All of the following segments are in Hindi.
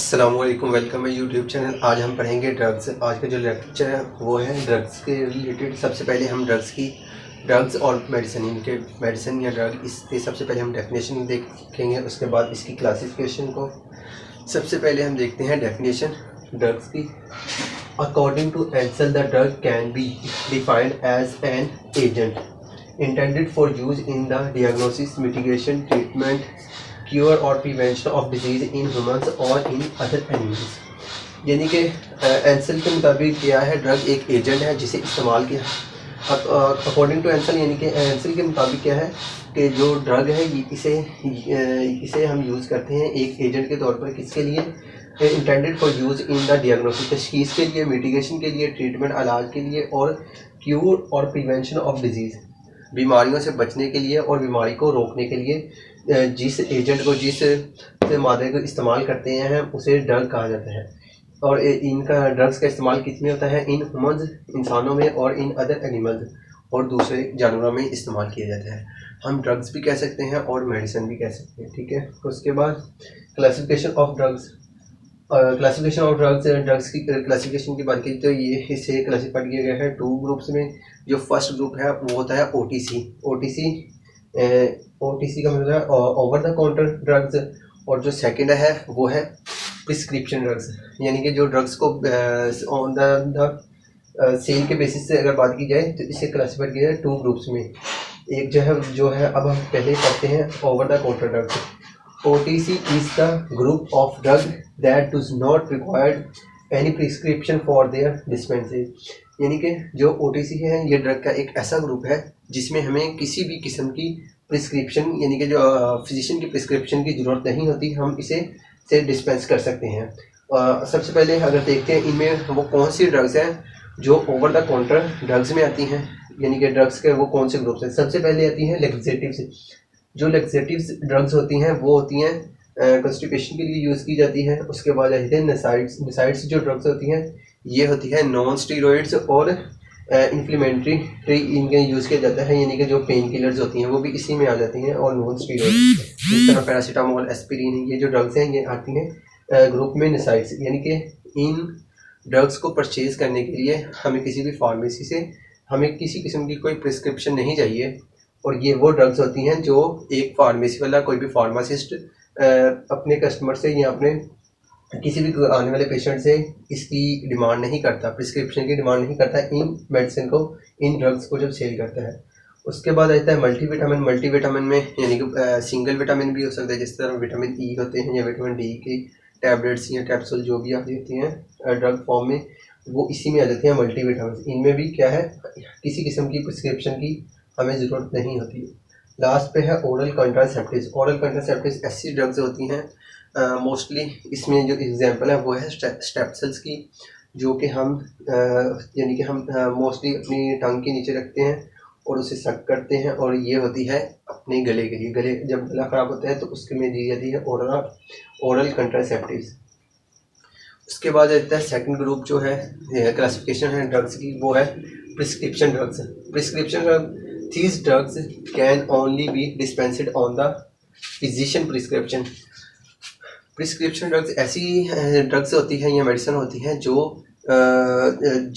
अस्सलामुअलैकुम, वेलकम है यूट्यूब चैनल। आज हम पढ़ेंगे ड्रग्स। आज का जो लेक्चर है वो है ड्रग्स के रिलेटेड। सबसे पहले हम ड्रग्स और मेडिसिन, इनके मेडिसिन या ड्रग, इसके सबसे पहले हम डेफिनेशन देखेंगे, उसके बाद इसकी क्लासिफिकेशन को। सबसे पहले हम देखते हैं डेफिनेशन ड्रग्स की। According to Ansel, the drug can be defined as an agent intended for use in the diagnosis, mitigation, treatment, cure और prevention of disease in humans or in other animals। यानी कि एंसल के मुताबिक क्या है, ड्रग एक एजेंट है जिसे इस्तेमाल किया। अकॉर्डिंग टू एंसल यानी कि एंसल के मुताबिक क्या है कि जो ड्रग है इसे हम यूज़ करते हैं एक एजेंट के तौर पर। किसके लिए? Intended for use in the diagnosis, तशखीस के लिए, मिटिगेशन के लिए, ट्रीटमेंट इलाज के लिए, और क्यूर और प्रिवेंशन ऑफ डिजीज़, बीमारियों से बचने के लिए और बीमारी को रोकने के लिए जिस एजेंट को, जिस मादे को इस्तेमाल करते हैं उसे ड्रग कहा जाता है। और इनका ड्रग्स का इस्तेमाल किस में होता है? इन ह्यूमन्स, इंसानों में, और इन अदर एनिमल्स, और दूसरे जानवरों में इस्तेमाल किया जाता है। हम ड्रग्स भी कह सकते हैं और मेडिसिन भी कह सकते हैं, ठीक है। उसके बाद classification of drugs. Classification of drugs की क्लासिफिकेशन की बात की तो ये इसे क्लासिफाइड किया गया है 2 ग्रुप्स में। जो फर्स्ट ग्रुप है वो होता है ओटीसी। ओटीसी का मतलब है ओवर द काउंटर ड्रग्स, और जो सेकंड है वो है प्रिस्क्रिप्शन ड्रग्स। यानी कि जो ड्रग्स को ऑन द सेल के बेसिस से अगर बात की जाए तो इसे क्लासिफाइड किया है 2 ग्रुप्स में। एक जो है अब हम पहले पढ़ते हैं over the counter drugs. OTC is the group of drug that does not require any prescription for their dispensing। यानी कि जो OTC है ये ड्रग का एक ऐसा ग्रुप है जिसमें हमें किसी भी किस्म की प्रिस्क्रिप्शन, यानी कि जो फिजिशियन की प्रिस्क्रिप्शन की ज़रूरत नहीं होती, हम इसे से डिस्पेंस कर सकते हैं। सबसे पहले अगर देखते हैं इनमें वो कौन सी ड्रग्स हैं जो ओवर द काउंटर ड्रग्स में आती हैं, यानी कि ड्रग्स के वो कौन से ग्रुप्स हैं। सबसे पहले आती हैं लेक्सेटिव्स। जो लेक्सेटिव्स ड्रग्स होती हैं वो होती हैं कॉन्स्टिपेशन के लिए यूज़ की जाती है। उसके बाद आते हैं नसाइड्स जो ड्रग्स होती हैं ये होती है नॉन स्टीरॉइड्स और इन्फ्लेमेटरी इनके यूज़ किया जाता है, यानी कि जो पेन किलर्स होती हैं वो भी इसी में आ जाती हैं, और नॉन स्टीरॉइड्स जिस तरह पैरासीटामोल, एस्पिरिन, ये जो ड्रग्स हैं ये आती हैं ग्रुप में नसाइड्स। यानी कि इन ड्रग्स को परचेज करने के लिए हमें किसी भी फार्मेसी से हमें किसी किस्म की कोई प्रिस्क्रिप्शन नहीं चाहिए, और ये वो ड्रग्स होती हैं जो एक फार्मेसी वाला, कोई भी फार्मासिस्ट अपने कस्टमर से या अपने किसी भी आने वाले पेशेंट से इसकी डिमांड नहीं करता, प्रिस्क्रिप्शन की डिमांड नहीं करता इन मेडिसिन को, इन ड्रग्स को जब सेल करता है। उसके बाद आता है मल्टीविटामिन। मल्टीविटामिन में यानी कि सिंगल विटामिन भी हो सकता है, जिस तरह विटामिन ई होते हैं या विटामिन डी की टैबलेट्स या कैप्सूल जो भी आती होती हैं ड्रग फॉर्म में, वो इसी में आ जाती हैं मल्टीविटामिन। इनमें भी क्या है, किसी किस्म की प्रिस्क्रिप्शन की हमें ज़रूरत नहीं होती। लास्ट पे है ओरल कंट्रासेप्टिव्स। ओरल कंट्रासेप्टिव्स ऐसी ड्रग्स होती हैं मोस्टली, इसमें जो एग्जांपल है वो है स्टेप्सिल्स की, जो कि हम यानी कि हम मोस्टली अपनी टंग के नीचे रखते हैं और उसे सक करते हैं, और ये होती है अपने गले के लिए। गले जब गला ख़राब होता है तो उसके में दी जाती है ओरल कंट्रासेप्टिव्स। उसके बाद आता है सेकंड ग्रुप जो है क्लासिफिकेशन है ड्रग्स की, वो है prescription drugs. Prescription drug, these drugs can only be dispensed on the physician prescription। Prescription drugs ऐसी ड्रग्स होती हैं या मेडिसिन होती हैं जो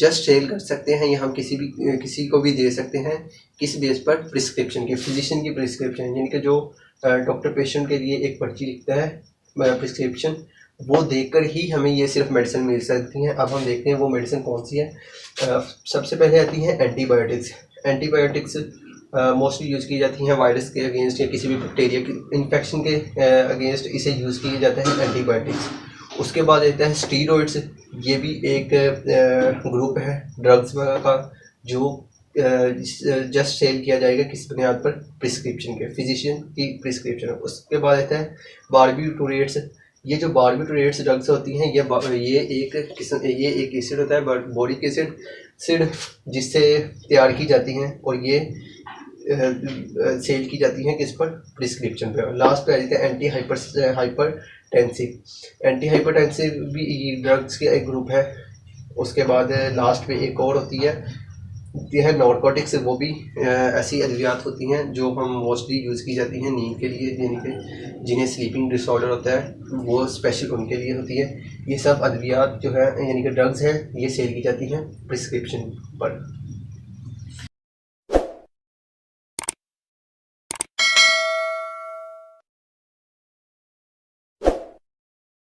जस्ट सेल कर सकते हैं, या हम किसी को भी दे सकते हैं। किस बेस पर? प्रिस्क्रिप्शन की, फिजिशियन की प्रिस्क्रिप्शन, यानी कि जो डॉक्टर पेशेंट के लिए एक पर्ची लिखता है प्रिस्क्रिप्शन, वो देकर ही हमें ये सिर्फ मेडिसिन मिल सकती हैं। अब हम देखते हैं वो मेडिसिन कौन सी है। सबसे पहले आती है एंटीबायोटिक्स। एंटीबायोटिक्स मोस्टली यूज़ की जाती हैं वायरस के अगेंस्ट या किसी भी बैक्टीरिया की इन्फेक्शन के अगेंस्ट, इसे यूज़ किया जाता है एंटीबायोटिक्स। उसके बाद आता है स्टीरॉइड्स। ये भी एक ग्रुप है ड्रग्स का जो जस्ट सेल किया जाएगा किस बुनियाद पर? प्रिस्क्रिप्शन के, फिजिशियन की प्रिस्क्रिप्शन। उसके बाद आता है बारबिटूरेट्स। ये जो बारबिटूरेट्स ड्रग्स होती हैं ये एक एसिड होता है, बोरिक एसिड जिससे तैयार की जाती हैं, और ये सेल की जाती हैं किस पर? प्रिस्क्रिप्शन पर। लास्ट पे आ जाता है हाइपरटेंसिव। एंटी हाइपरटेंसिव भी ड्रग्स के एक ग्रुप है। उसके बाद लास्ट पे एक और होती है ये है नारकोटिक्स, वो भी ऐसी अद्वियात होती हैं जो हम मोस्टली यूज़ की जाती हैं नींद के लिए, यानी कि जिन्हें स्लीपिंग डिसऑर्डर होता है वो स्पेशल उनके लिए होती है। ये सब अद्वियात जो है यानी कि ड्रग्स हैं, ये सेल की जाती हैं प्रिस्क्रिप्शन पर।